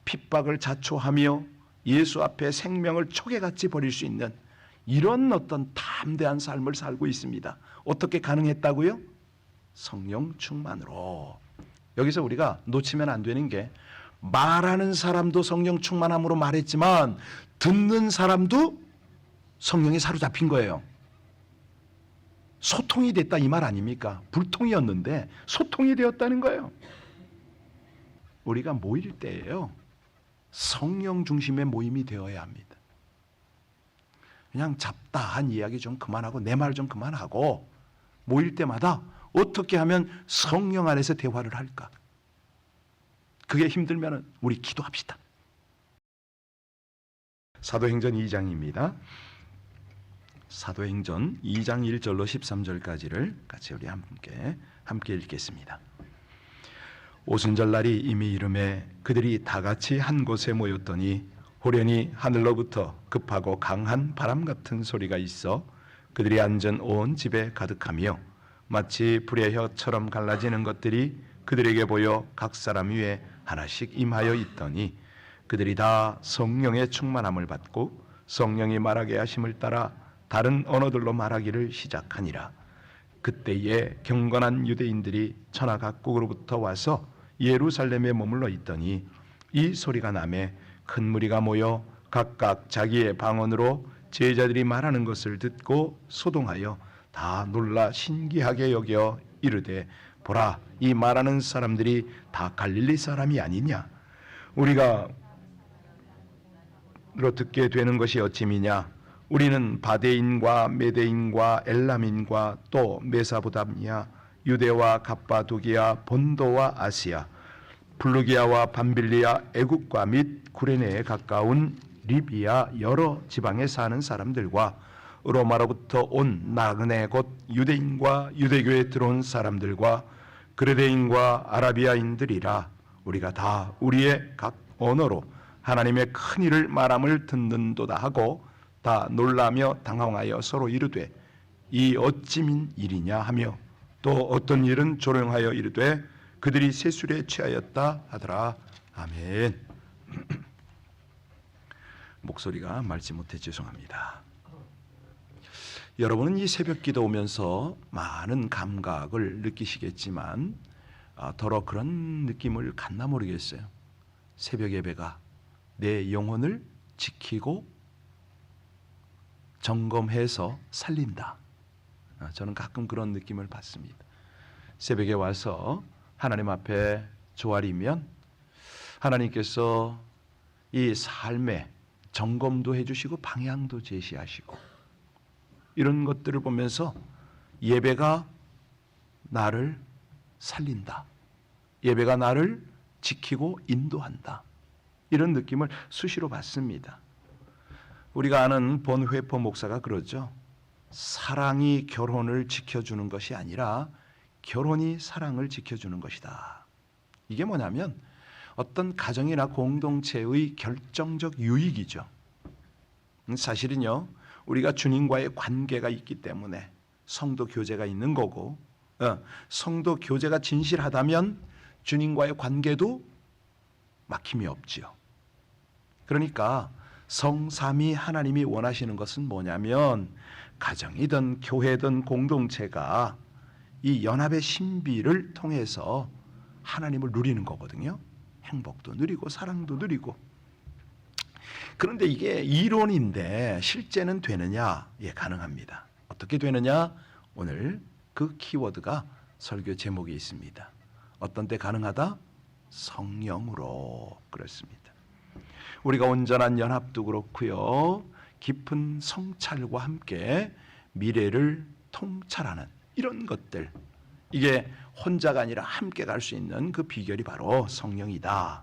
핍박을 자초하며 예수 앞에 생명을 초계같이 버릴 수 있는 이런 어떤 담대한 삶을 살고 있습니다. 어떻게 가능했다고요? 성령 충만으로. 여기서 우리가 놓치면 안 되는 게 말하는 사람도 성령 충만함으로 말했지만 듣는 사람도 성령에 사로잡힌 거예요. 소통이 됐다 이 말 아닙니까? 불통이었는데 소통이 되었다는 거예요. 우리가 모일 때예요. 성령 중심의 모임이 되어야 합니다. 그냥 잡다한 이야기 좀 그만하고 내 말 좀 그만하고 모일 때마다 어떻게 하면 성령 안에서 대화를 할까? 그게 힘들면 우리 기도합시다. 사도행전 2장입니다. 사도행전 2장 1절로 13절까지를 같이 우리 함께 읽겠습니다. 오순절 날이 이미 이르매 그들이 다 같이 한 곳에 모였더니 호련히 하늘로부터 급하고 강한 바람 같은 소리가 있어 그들이 앉은 온 집에 가득하며 마치 불의 혀처럼 갈라지는 것들이 그들에게 보여 각 사람 위에 하나씩 임하여 있더니 그들이 다 성령의 충만함을 받고 성령이 말하게 하심을 따라 다른 언어들로 말하기를 시작하니라. 그때에 경건한 유대인들이 천하 각국으로부터 와서 예루살렘에 머물러 있더니 이 소리가 나매 큰 무리가 모여 각각 자기의 방언으로 제자들이 말하는 것을 듣고 소동하여 다 놀라 신기하게 여겨 이르되 보라 이 말하는 사람들이 다 갈릴리 사람이 아니냐? 우리가 듣게 되는 것이 어찌미냐? 우리는 바데인과 메데인과 엘람인과 또 메사보다미아 유대와 갑바도기아 본도와 아시아 블루기아와 밤빌리아 애국과 및 구레네에 가까운 리비아 여러 지방에 사는 사람들과 로마로부터 온 나그네 곧 유대인과 유대교에 들어온 사람들과 그레데인과 아라비아인들이라. 우리가 다 우리의 각 언어로 하나님의 큰 일을 말함을 듣는도다 하고 다 놀라며 당황하여 서로 이르되 이 어찌민 일이냐 하며 또 어떤 일은 조롱하여 이르되 그들이 세술에 취하였다 하더라. 아멘. 목소리가 맑지 못해 죄송합니다. 여러분은 이 새벽 기도 오면서 많은 감각을 느끼시겠지만 더러 그런 느낌을 갖나 모르겠어요. 새벽 예배가 내 영혼을 지키고 점검해서 살린다. 저는 가끔 그런 느낌을 받습니다. 새벽에 와서 하나님 앞에 조아리면 하나님께서 이 삶에 점검도 해주시고 방향도 제시하시고 이런 것들을 보면서 예배가 나를 살린다. 예배가 나를 지키고 인도한다. 이런 느낌을 수시로 받습니다. 우리가 아는 본 회포 목사가 그러죠. 사랑이 결혼을 지켜주는 것이 아니라 결혼이 사랑을 지켜주는 것이다. 이게 뭐냐면 어떤 가정이나 공동체의 결정적 유익이죠. 사실은요, 우리가 주님과의 관계가 있기 때문에 성도 교제가 있는 거고, 성도 교제가 진실하다면 주님과의 관계도 막힘이 없지요. 그러니까 성삼위 하나님이 원하시는 것은 뭐냐면 가정이든 교회든 공동체가 이 연합의 신비를 통해서 하나님을 누리는 거거든요. 행복도 누리고 사랑도 누리고. 그런데 이게 이론인데 실제는 되느냐? 예, 가능합니다. 어떻게 되느냐? 오늘 그 키워드가 설교 제목에 있습니다. 어떤 때 가능하다? 성령으로. 그렇습니다. 우리가 온전한 연합도 그렇고요. 깊은 성찰과 함께 미래를 통찰하는 이런 것들. 이게 혼자가 아니라 함께 갈 수 있는 그 비결이 바로 성령이다.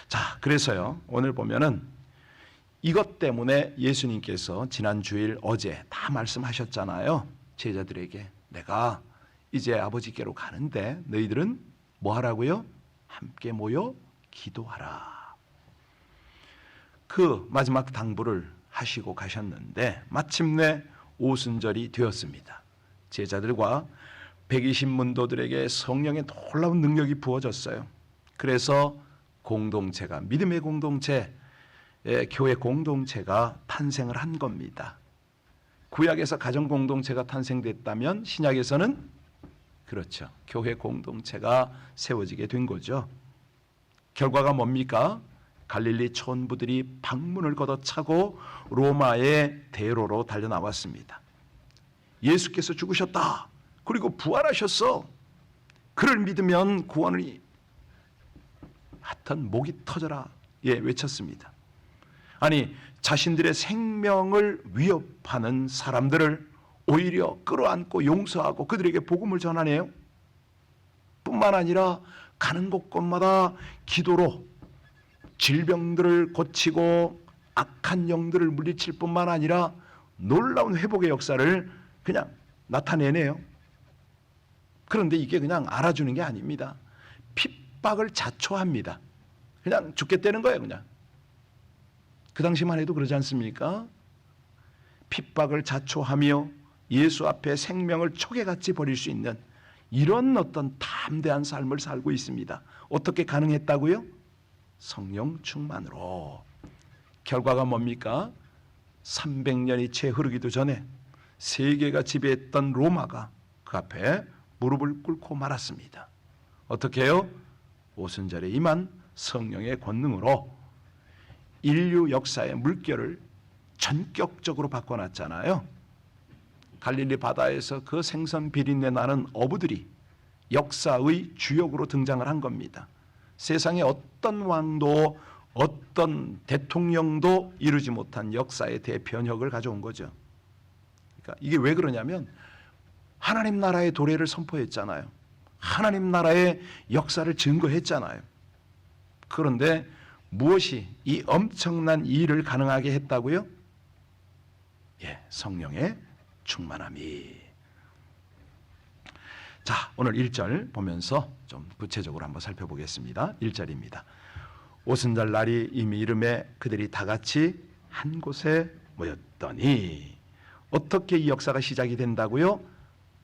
자, 그래서요. 오늘 보면은 이것 때문에 예수님께서 지난 주일 어제 다 말씀하셨잖아요. 제자들에게 내가 이제 아버지께로 가는데 너희들은 뭐 하라고요? 함께 모여 기도하라. 그 마지막 당부를 하시고 가셨는데 마침내 오순절이 되었습니다. 제자들과 120문도들에게 성령의 놀라운 능력이 부어졌어요. 그래서 공동체가, 믿음의 공동체, 교회 공동체가 탄생을 한 겁니다. 구약에서 가정 공동체가 탄생됐다면 신약에서는 그렇죠, 교회 공동체가 세워지게 된 거죠. 결과가 뭡니까? 갈릴리 촌부들이 방문을 걷어차고 로마의 대로로 달려나왔습니다. 예수께서 죽으셨다, 그리고 부활하셨어, 그를 믿으면 구원이, 하여튼 목이 터져라 외쳤습니다. 아니, 자신들의 생명을 위협하는 사람들을 오히려 끌어안고 용서하고 그들에게 복음을 전하네요. 뿐만 아니라 가는 곳곳마다 기도로 질병들을 고치고 악한 영들을 물리칠 뿐만 아니라 놀라운 회복의 역사를 그냥 나타내네요. 그런데 이게 그냥 알아주는 게 아닙니다. 핍박을 자초합니다. 그냥 죽겠다는 거예요. 그냥 그 당시만 해도 그러지 않습니까? 핍박을 자초하며 예수 앞에 생명을 초계같이 버릴 수 있는 이런 어떤 담대한 삶을 살고 있습니다. 어떻게 가능했다고요? 성령 충만으로. 결과가 뭡니까? 300년이 채 흐르기도 전에 세계가 지배했던 로마가 그 앞에 무릎을 꿇고 말았습니다. 어떻게 해요? 오순절에 임한 성령의 권능으로 인류 역사의 물결을 전격적으로 바꿔놨잖아요. 갈릴리 바다에서 그 생선 비린내 나는 어부들이 역사의 주역으로 등장을 한 겁니다. 세상에 어떤 왕도 어떤 대통령도 이루지 못한 역사의 대변혁을 가져온 거죠. 그러니까 이게 왜 그러냐면 하나님 나라의 도래를 선포했잖아요. 하나님 나라의 역사를 증거했잖아요. 그런데 무엇이 이 엄청난 일을 가능하게 했다고요? 성령의 충만함이. 자, 오늘 1절 보면서 좀 구체적으로 한번 살펴보겠습니다. 1절입니다. 오순절 날이 이미 이름에 그들이 다 같이 한 곳에 모였더니. 어떻게 이 역사가 시작이 된다고요?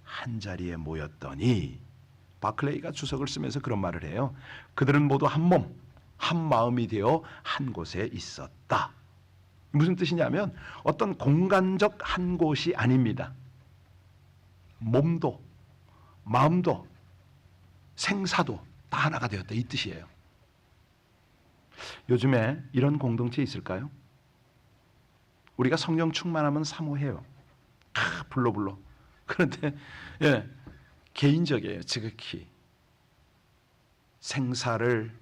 한 자리에 모였더니. 바클레이가 주석을 쓰면서 그런 말을 해요. 그들은 모두 한 몸, 한 마음이 되어 한 곳에 있었다. 무슨 뜻이냐면 어떤 공간적 한 곳이 아닙니다. 몸도 마음도 생사도 다 하나가 되었다, 이 뜻이에요. 요즘에 이런 공동체 있을까요? 우리가 성령 충만하면 사모해요. 불러. 그런데 개인적이에요. 지극히 생사를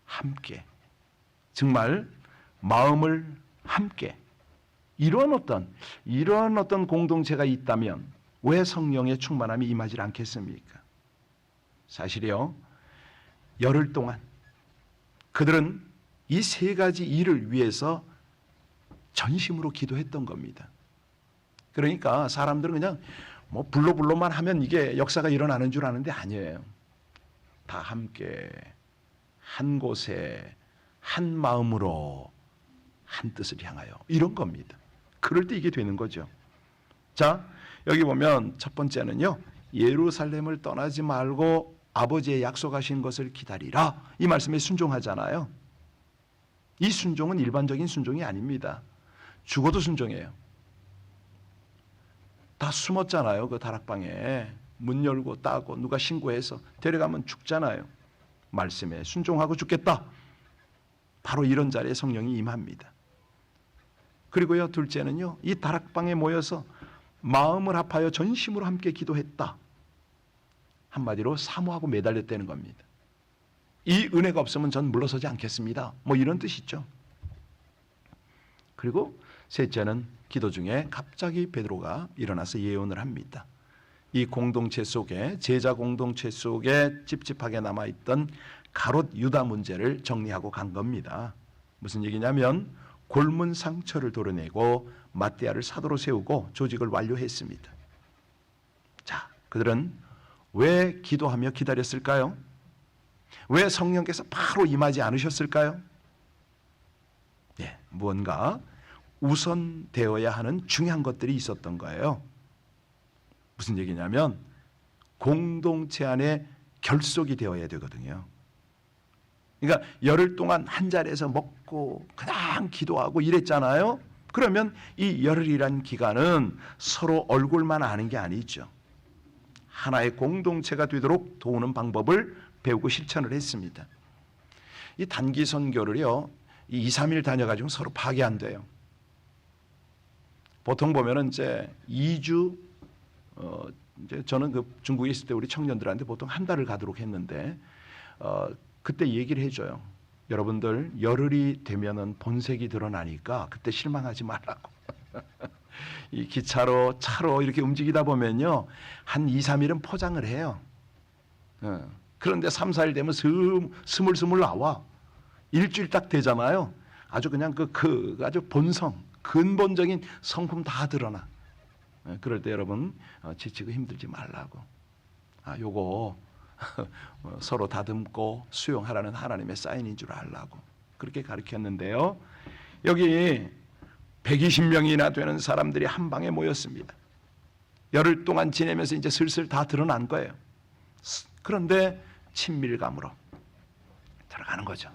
함께, 정말 마음을 함께, 이런 어떤 공동체가 있다면 왜 성령의 충만함이 임하지 않겠습니까? 사실이요, 열흘 동안 그들은 이 세 가지 일을 위해서 전심으로 기도했던 겁니다. 그러니까 사람들은 그냥 불로만 하면 이게 역사가 일어나는 줄 아는데 아니에요. 다 함께 한 곳에 한 마음으로 한 뜻을 향하여, 이런 겁니다. 그럴 때 이게 되는 거죠. 자, 여기 보면 첫 번째는요, 예루살렘을 떠나지 말고 아버지의 약속하신 것을 기다리라, 이 말씀에 순종하잖아요. 이 순종은 일반적인 순종이 아닙니다. 죽어도 순종해요. 다 숨었잖아요. 그 다락방에 문 열고 따고 누가 신고해서 데려가면 죽잖아요. 말씀에 순종하고 죽겠다. 바로 이런 자리에 성령이 임합니다. 그리고요, 둘째는요, 이 다락방에 모여서 마음을 합하여 전심으로 함께 기도했다. 한마디로 사모하고 매달렸다는 겁니다. 이 은혜가 없으면 전 물러서지 않겠습니다. 이런 뜻이죠. 그리고 셋째는 기도 중에 갑자기 베드로가 일어나서 예언을 합니다. 이 공동체 속에, 제자 공동체 속에 찝찝하게 남아있던 가롯 유다 문제를 정리하고 간 겁니다. 무슨 얘기냐면 골문 상처를 도려내고 마띠아를 사도로 세우고 조직을 완료했습니다. 자, 그들은 왜 기도하며 기다렸을까요? 왜 성령께서 바로 임하지 않으셨을까요? 무언가 우선되어야 하는 중요한 것들이 있었던 거예요. 무슨 얘기냐면 공동체 안에 결속이 되어야 되거든요. 그러니까 열흘 동안 한 자리에서 먹고 그냥 기도하고 이랬잖아요. 그러면 이 열흘이란 기간은 서로 얼굴만 아는 게 아니죠. 하나의 공동체가 되도록 도우는 방법을 배우고 실천을 했습니다. 이 단기 선교를요, 2, 3일 다녀가지고 서로 파악이 안 돼요. 보통 보면은 이제 2주, 이제 저는 그 중국에 있을 때 우리 청년들한테 보통 한 달을 가도록 했는데, 그때 얘기를 해줘요. 여러분들 열흘이 되면은 본색이 드러나니까 그때 실망하지 말라고. 이 기차로 차로 이렇게 움직이다 보면요, 한 2, 3일은 포장을 해요. 그런데 3, 4일 되면 스물스물 나와. 일주일 딱 되잖아요. 아주 그냥 아주 본성, 근본적인 성품 다 드러나. 그럴 때 여러분 지치고 힘들지 말라고. 요거 서로 다듬고 수용하라는 하나님의 사인인 줄 알라고 그렇게 가르쳤는데요. 여기 120명이나 되는 사람들이 한 방에 모였습니다. 열흘 동안 지내면서 이제 슬슬 다 드러난 거예요. 그런데 친밀감으로 들어가는 거죠.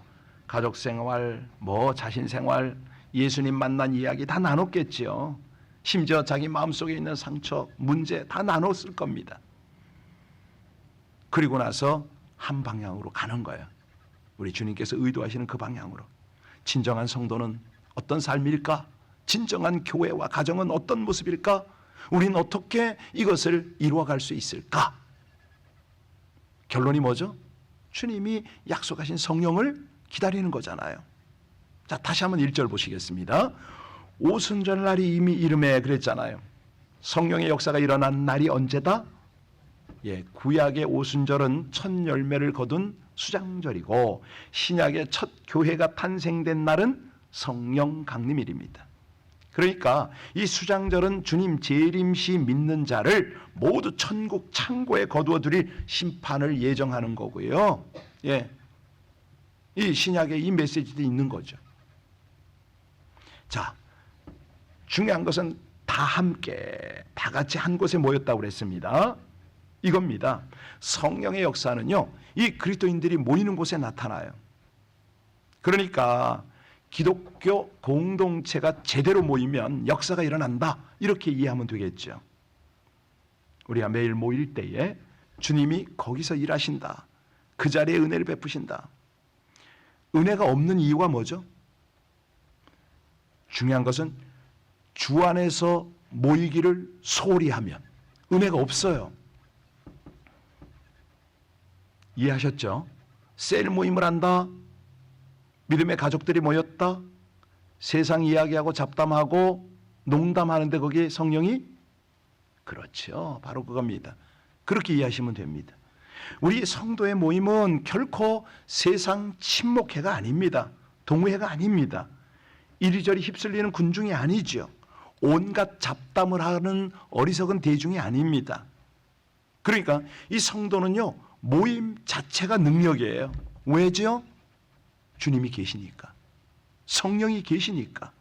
가족 생활, 자신 생활, 예수님 만난 이야기 다 나눴겠지요. 심지어 자기 마음속에 있는 상처, 문제 다 나눴을 겁니다. 그리고 나서 한 방향으로 가는 거예요. 우리 주님께서 의도하시는 그 방향으로. 진정한 성도는 어떤 삶일까? 진정한 교회와 가정은 어떤 모습일까? 우리는 어떻게 이것을 이루어갈 수 있을까? 결론이 뭐죠? 주님이 약속하신 성령을 기다리는 거잖아요. 자, 다시 한번 1절 보시겠습니다. 오순절날이 이미 이름에 그랬잖아요. 성령의 역사가 일어난 날이 언제다? 구약의 오순절은 첫 열매를 거둔 수장절이고 신약의 첫 교회가 탄생된 날은 성령 강림일입니다. 그러니까 이 수장절은 주님 재림시 믿는 자를 모두 천국 창고에 거두어 드릴 심판을 예정하는 거고요. 이 신약에 이 메시지도 있는 거죠. 자, 중요한 것은 다 함께 다 같이 한 곳에 모였다고 그랬습니다. 이겁니다. 성령의 역사는요, 이 그리스도인들이 모이는 곳에 나타나요. 그러니까 기독교 공동체가 제대로 모이면 역사가 일어난다, 이렇게 이해하면 되겠죠. 우리가 매일 모일 때에 주님이 거기서 일하신다, 그 자리에 은혜를 베푸신다. 은혜가 없는 이유가 뭐죠? 중요한 것은 주 안에서 모이기를 소홀히 하면 은혜가 없어요. 이해하셨죠? 셀 모임을 한다, 믿음의 가족들이 모였다, 세상 이야기하고 잡담하고 농담하는데 거기에 성령이, 그렇죠, 바로 그겁니다. 그렇게 이해하시면 됩니다. 우리 성도의 모임은 결코 세상 친목회가 아닙니다. 동호회가 아닙니다. 이리저리 휩쓸리는 군중이 아니죠. 온갖 잡담을 하는 어리석은 대중이 아닙니다. 그러니까 이 성도는요, 모임 자체가 능력이에요. 왜죠? 주님이 계시니까, 성령이 계시니까.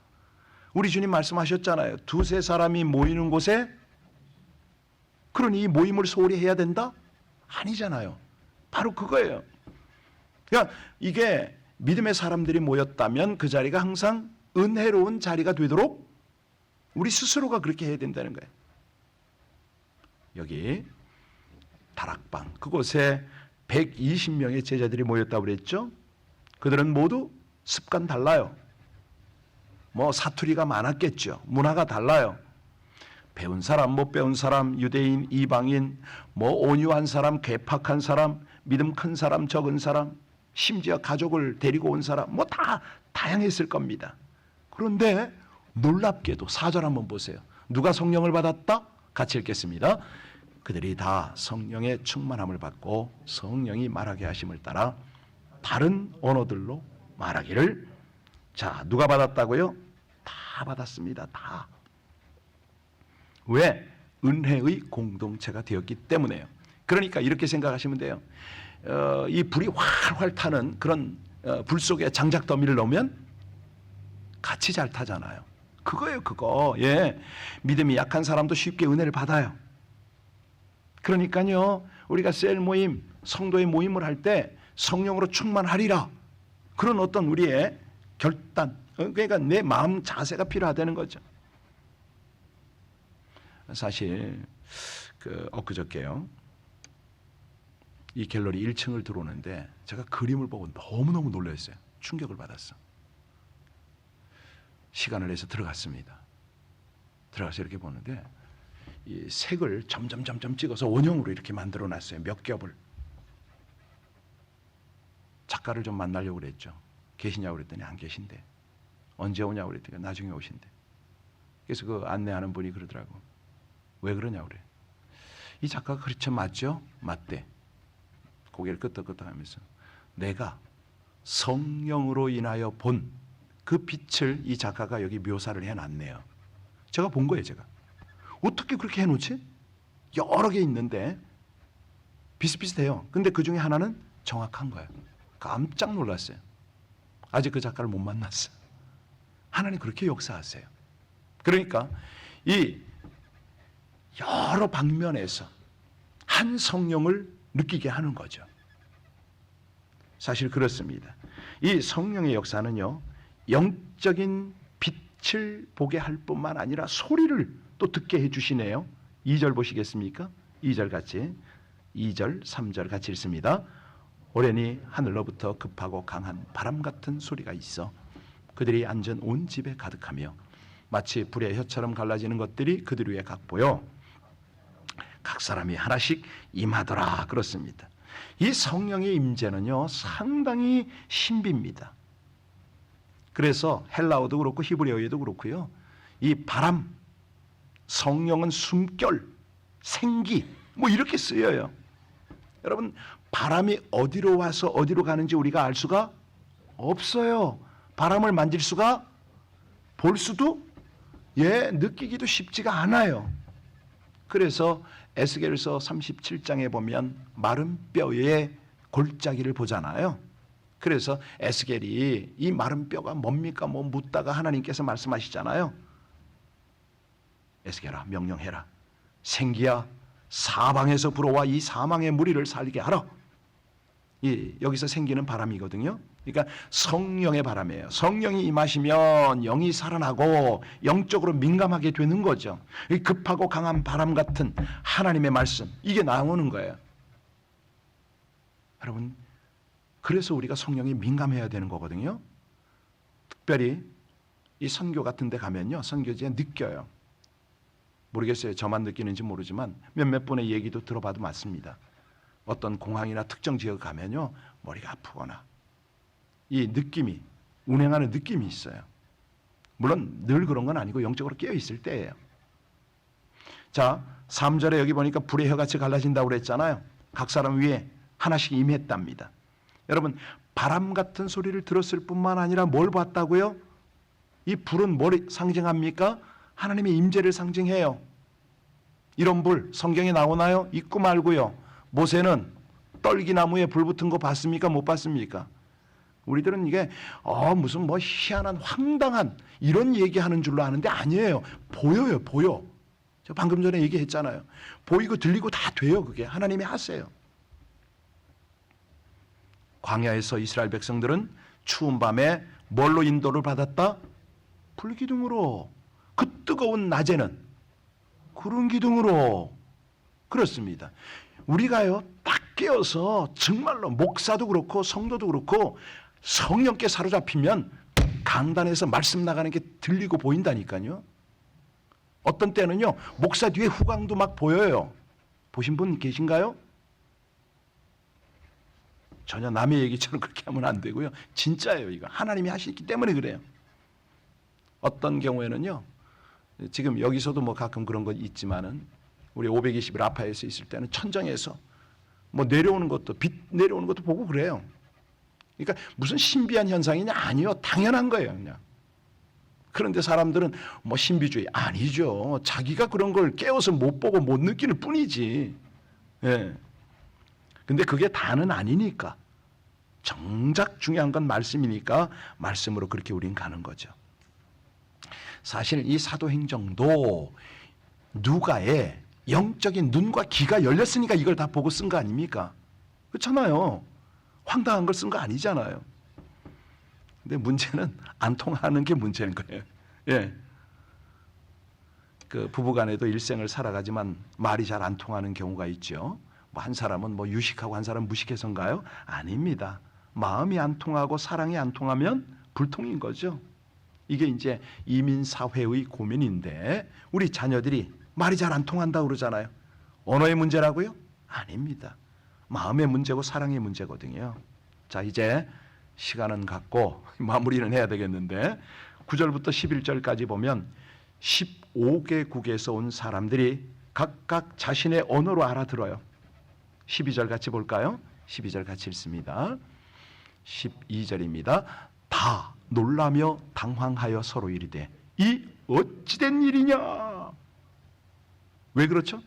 우리 주님 말씀하셨잖아요. 두세 사람이 모이는 곳에, 그러니 이 모임을 소홀히 해야 된다? 아니잖아요. 바로 그거예요. 그러니까 이게 믿음의 사람들이 모였다면 그 자리가 항상 은혜로운 자리가 되도록 우리 스스로가 그렇게 해야 된다는 거예요. 여기 다락방, 그곳에 120명의 제자들이 모였다고 그랬죠. 그들은 모두 습관 달라요. 사투리가 많았겠죠. 문화가 달라요. 배운 사람, 못 배운 사람, 유대인, 이방인, 온유한 사람, 괴팍한 사람, 믿음 큰 사람, 적은 사람, 심지어 가족을 데리고 온 사람, 다 다양했을 겁니다. 그런데 놀랍게도 4절 한번 보세요. 누가 성령을 받았다? 같이 읽겠습니다. 그들이 다 성령의 충만함을 받고 성령이 말하게 하심을 따라 다른 언어들로 말하기를. 자, 누가 받았다고요? 다 받았습니다. 다. 왜? 은혜의 공동체가 되었기 때문에요. 그러니까 이렇게 생각하시면 돼요. 이 불이 활활 타는 그런 불 속에 장작 더미를 넣으면 같이 잘 타잖아요. 그거예요, 그거. 믿음이 약한 사람도 쉽게 은혜를 받아요. 그러니까요, 우리가 셀 모임, 성도의 모임을 할 때 성령으로 충만하리라, 그런 어떤 우리의 결단, 그러니까 내 마음 자세가 필요하다는 거죠. 사실 엊그저께요, 이 갤러리 1층을 들어오는데 제가 그림을 보고 너무너무 놀랐어요. 충격을 받았어. 시간을 내서 들어갔습니다. 들어가서 이렇게 보는데 이 색을 점점 찍어서 원형으로 이렇게 만들어 놨어요. 몇 겹을. 작가를 좀 만나려고 그랬죠. 계시냐고 그랬더니 안 계신대. 언제 오냐고 그랬더니 나중에 오신대. 그래서 그 안내하는 분이 그러더라고. 왜 그러냐고 그래. 이 작가가 그렇죠, 맞죠? 맞대. 고개를 끄덕끄덕하면서 내가 성령으로 인하여 본 그 빛을 이 작가가 여기 묘사를 해놨네요. 제가 본 거예요. 제가 어떻게 그렇게 해놓지? 여러 개 있는데 비슷비슷해요. 근데 그 중에 하나는 정확한 거예요. 깜짝 놀랐어요. 아직 그 작가를 못 만났어요. 하나님 그렇게 역사하세요. 그러니까 이 여러 방면에서 한 성령을 느끼게 하는 거죠. 사실 그렇습니다. 이 성령의 역사는요, 영적인 빛을 보게 할 뿐만 아니라 소리를 또 듣게 해주시네요. 2절 보시겠습니까? 2절 같이, 2절, 3절 같이 읽습니다. 호련히 하늘로부터 급하고 강한 바람 같은 소리가 있어 그들이 앉은 온 집에 가득하며 마치 불의 혀처럼 갈라지는 것들이 그들 위에 각보여 각 사람이 하나씩 임하더라. 그렇습니다. 이 성령의 임재는요, 상당히 신비입니다. 그래서 헬라어도 그렇고 히브리어에도 그렇고요, 이 바람, 성령은 숨결, 생기, 뭐 이렇게 쓰여요. 여러분, 바람이 어디로 와서 어디로 가는지 우리가 알 수가 없어요. 바람을 만질 수가, 볼 수도, 느끼기도 쉽지가 않아요. 그래서 에스겔서 37장에 보면 마른 뼈의 골짜기를 보잖아요. 그래서 에스겔이 이 마른 뼈가 뭡니까? 뭐 묻다가 하나님께서 말씀하시잖아요. 에스겔아, 명령해라. 생기야, 사방에서 불어와 이 사망의 무리를 살게 하라. 여기서 생기는 바람이거든요. 그러니까 성령의 바람이에요. 성령이 임하시면 영이 살아나고 영적으로 민감하게 되는 거죠. 급하고 강한 바람 같은 하나님의 말씀, 이게 나오는 거예요. 여러분, 그래서 우리가 성령이 민감해야 되는 거거든요. 특별히 이 선교 같은 데 가면요, 선교지에 느껴요. 모르겠어요. 저만 느끼는지 모르지만 몇몇 분의 얘기도 들어봐도 맞습니다. 어떤 공항이나 특정 지역 가면요, 머리가 아프거나 이 느낌이, 운행하는 느낌이 있어요. 물론 늘 그런 건 아니고 영적으로 깨어 있을 때예요. 자, 3절에 여기 보니까 불의 혀같이 갈라진다고 그랬잖아요. 각 사람 위에 하나씩 임했답니다. 여러분, 바람 같은 소리를 들었을 뿐만 아니라 뭘 봤다고요? 이 불은 뭘 상징합니까? 하나님의 임재를 상징해요. 이런 불 성경에 나오나요? 있고 말고요. 모세는 떨기나무에 불 붙은 거 봤습니까? 못 봤습니까? 우리들은 이게 무슨 뭐 희한한 황당한 이런 얘기하는 줄로 아는데 아니에요. 보여요. 보여. 저 방금 전에 얘기했잖아요. 보이고 들리고 다 돼요. 그게 하나님이 하세요. 광야에서 이스라엘 백성들은 추운 밤에 뭘로 인도를 받았다? 불기둥으로. 그 뜨거운 낮에는 구름 기둥으로. 그렇습니다. 우리가요, 딱 깨어서 정말로 목사도 그렇고 성도도 그렇고 성령께 사로잡히면 강단에서 말씀 나가는 게 들리고 보인다니까요. 어떤 때는요, 목사 뒤에 후광도 막 보여요. 보신 분 계신가요? 전혀 남의 얘기처럼 그렇게 하면 안 되고요. 진짜예요. 이거 하나님이 하시기 때문에 그래요. 어떤 경우에는요, 지금 여기서도 뭐 가끔 그런 건 있지만은 우리 520일 아파에서 있을 때는 천정에서 뭐 내려오는 것도, 빛 내려오는 것도 보고 그래요. 그러니까 무슨 신비한 현상이냐? 아니요. 당연한 거예요. 그냥. 그런데 사람들은 뭐 신비주의 아니죠. 자기가 그런 걸 깨워서 못 보고 못 느낄 뿐이지. 예. 근데 그게 다는 아니니까. 정작 중요한 건 말씀이니까 말씀으로 그렇게 우린 가는 거죠. 사실 이 사도행정도 누가의 영적인 눈과 귀가 열렸으니까 이걸 다 보고 쓴 거 아닙니까? 그렇잖아요. 황당한 걸 쓴 거 아니잖아요. 근데 문제는 안 통하는 게 문제인 거예요. 예. 그 부부간에도 일생을 살아가지만 말이 잘 안 통하는 경우가 있죠. 뭐 한 사람은 뭐 유식하고 한 사람은 무식해서인가요? 아닙니다. 마음이 안 통하고 사랑이 안 통하면 불통인 거죠. 이게 이제 이민 사회의 고민인데 우리 자녀들이 말이 잘 안 통한다고 그러잖아요. 언어의 문제라고요? 아닙니다. 마음의 문제고 사랑의 문제거든요. 자, 이제 시간은 갖고 마무리는 해야 되겠는데 9절부터 11절까지 보면 15개국에서 온 사람들이 각각 자신의 언어로 알아들어요. 12절 같이 볼까요? 12절 같이 읽습니다. 12절입니다. 다 놀라며 당황하여 서로 이르되 이 어찌된 일이냐? 왜 그렇죠?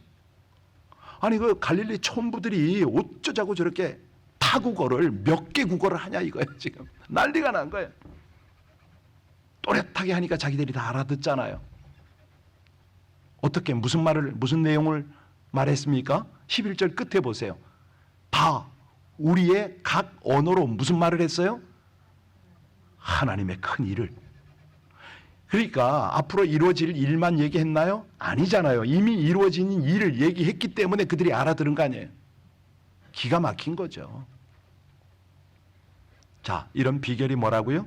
아니 그 갈릴리 촌부들이 어쩌자고 저렇게 타국어를 몇 개 국어를 하냐 이거예요. 지금 난리가 난 거예요. 또렷하게 하니까 자기들이 다 알아듣잖아요. 어떻게 무슨 내용을 말했습니까? 11절 끝에 보세요. 다 우리의 각 언어로 무슨 말을 했어요? 하나님의 큰 일을. 그러니까 앞으로 이루어질 일만 얘기했나요? 아니잖아요. 이미 이루어진 일을 얘기했기 때문에 그들이 알아들은 거 아니에요. 기가 막힌 거죠. 자, 이런 비결이 뭐라고요?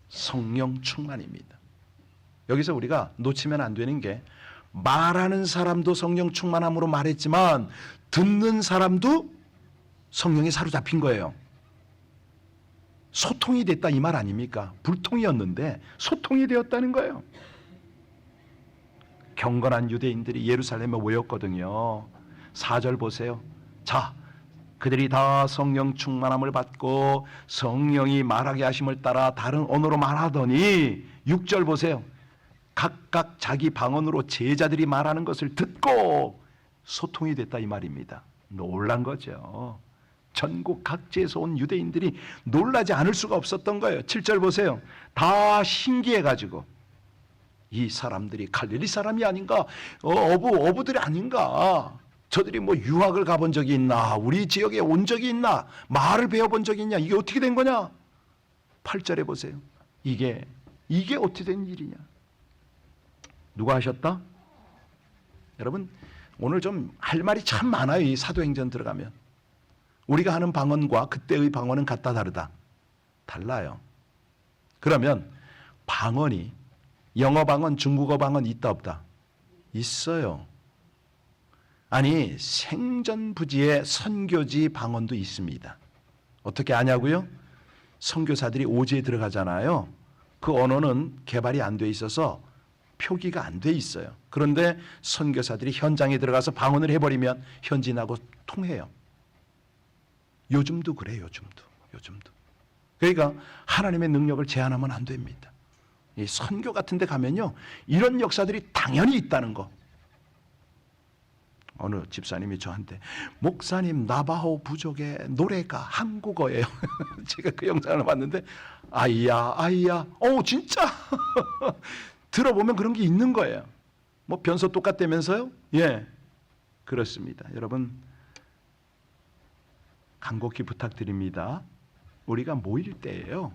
성령 충만입니다. 여기서 우리가 놓치면 안 되는 게 말하는 사람도 성령 충만함으로 말했지만 듣는 사람도 성령에 사로잡힌 거예요. 소통이 됐다 이 말 아닙니까? 불통이었는데 소통이 되었다는 거예요. 경건한 유대인들이 예루살렘에 모였거든요. 4절 보세요. 자, 그들이 다 성령 충만함을 받고 성령이 말하게 하심을 따라 다른 언어로 말하더니 6절 보세요. 각각 자기 방언으로 제자들이 말하는 것을 듣고 소통이 됐다 이 말입니다. 놀란 거죠. 전국 각지에서 온 유대인들이 놀라지 않을 수가 없었던 거예요. 7절 보세요. 다 신기해가지고 이 사람들이 갈릴리 사람이 아닌가? 어부들이 아닌가? 저들이 뭐 유학을 가본 적이 있나? 우리 지역에 온 적이 있나? 말을 배워본 적이 있냐? 이게 어떻게 된 거냐? 8절에 보세요. 이게 어떻게 된 일이냐? 누가 하셨다? 여러분 오늘 좀 할 말이 참 많아요. 이 사도행전 들어가면. 우리가 하는 방언과 그때의 방언은 같다 다르다? 달라요. 그러면 방언이 영어 방언, 중국어 방언 있다 없다? 있어요. 아니 생전부지의 선교지 방언도 있습니다. 어떻게 아냐고요? 선교사들이 오지에 들어가잖아요. 그 언어는 개발이 안 돼 있어서 표기가 안 돼 있어요. 그런데 선교사들이 현장에 들어가서 방언을 해버리면 현지인하고 통해요. 요즘도 그래요. 요즘도. 그러니까 하나님의 능력을 제한하면 안 됩니다. 이 선교 같은 데 가면요. 이런 역사들이 당연히 있다는 거. 어느 집사님이 저한테 목사님 나바호 부족의 노래가 한국어예요. 제가 그 영상을 봤는데 아이야 진짜 들어보면 그런 게 있는 거예요. 뭐 변소 똑같다면서요? 예, 그렇습니다. 여러분 간곡히 부탁드립니다. 우리가 모일 때예요.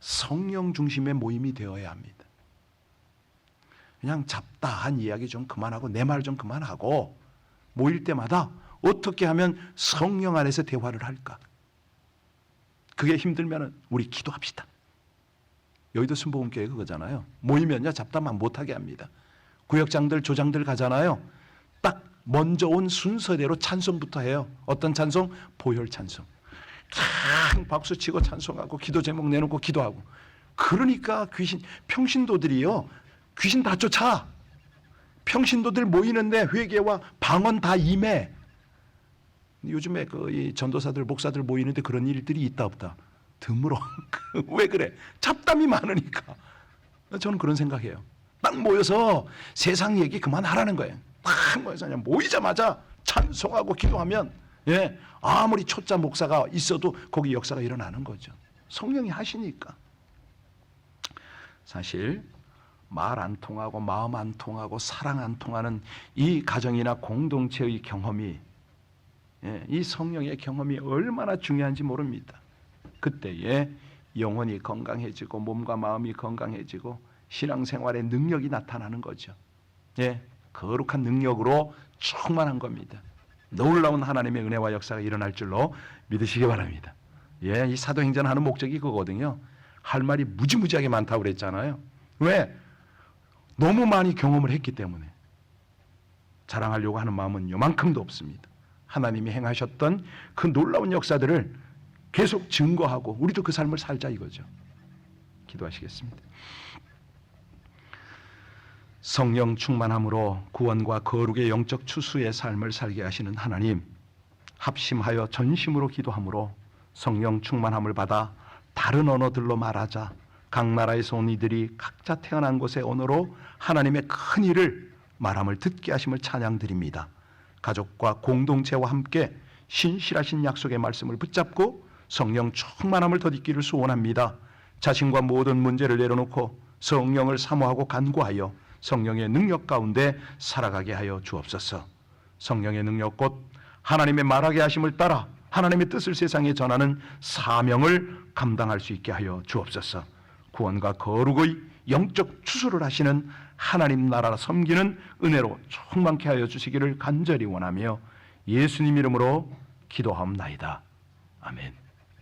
성령 중심의 모임이 되어야 합니다. 그냥 잡다한 이야기 좀 그만하고 내 말 좀 그만하고 모일 때마다 어떻게 하면 성령 안에서 대화를 할까? 그게 힘들면 우리 기도합시다. 여의도 순복음교회 그거잖아요. 모이면요 잡담만 못하게 합니다. 구역장들 조장들 가잖아요. 딱 먼저 온 순서대로 찬송부터 해요. 어떤 찬송? 보혈 찬송. 박수치고 찬송하고 기도 제목 내놓고 기도하고. 그러니까 평신도들이요 귀신 다 쫓아. 평신도들 모이는데 회개와 방언 다 임해. 요즘에 이 전도사들 목사들 모이는데 그런 일들이 있다 없다? 드물어. 왜 그래? 잡담이 많으니까. 저는 그런 생각해요. 딱 모여서 세상 얘기 그만하라는 거예요. 딱 모여서 그냥 모이자마자 찬송하고 기도하면 아무리 초짜 목사가 있어도 거기 역사가 일어나는 거죠. 성령이 하시니까. 사실 말 안 통하고 마음 안 통하고 사랑 안 통하는 이 가정이나 공동체의 경험이 이 성령의 경험이 얼마나 중요한지 모릅니다. 그때에 영혼이 건강해지고 몸과 마음이 건강해지고 신앙생활의 능력이 나타나는 거죠. 예, 거룩한 능력으로 충만한 겁니다. 놀라운 하나님의 은혜와 역사가 일어날 줄로 믿으시기 바랍니다. 예, 이 사도행전 하는 목적이 그거거든요. 할 말이 무지무지하게 많다고 그랬잖아요. 왜? 너무 많이 경험을 했기 때문에. 자랑하려고 하는 마음은 요만큼도 없습니다. 하나님이 행하셨던 그 놀라운 역사들을 계속 증거하고 우리도 그 삶을 살자 이거죠. 기도하시겠습니다. 성령 충만함으로 구원과 거룩의 영적 추수의 삶을 살게 하시는 하나님, 합심하여 전심으로 기도함으로 성령 충만함을 받아 다른 언어들로 말하자 각 나라에서 온 이들이 각자 태어난 곳의 언어로 하나님의 큰 일을 말함을 듣게 하심을 찬양드립니다. 가족과 공동체와 함께 신실하신 약속의 말씀을 붙잡고 성령 충만함을 덧입기를 소원합니다. 자신과 모든 문제를 내려놓고 성령을 사모하고 간구하여 성령의 능력 가운데 살아가게 하여 주옵소서. 성령의 능력 곧 하나님의 말하게 하심을 따라 하나님의 뜻을 세상에 전하는 사명을 감당할 수 있게 하여 주옵소서. 구원과 거룩의 영적 추수를 하시는 하나님 나라 섬기는 은혜로 충만케 하여 주시기를 간절히 원하며 예수님 이름으로 기도하옵나이다. 아멘.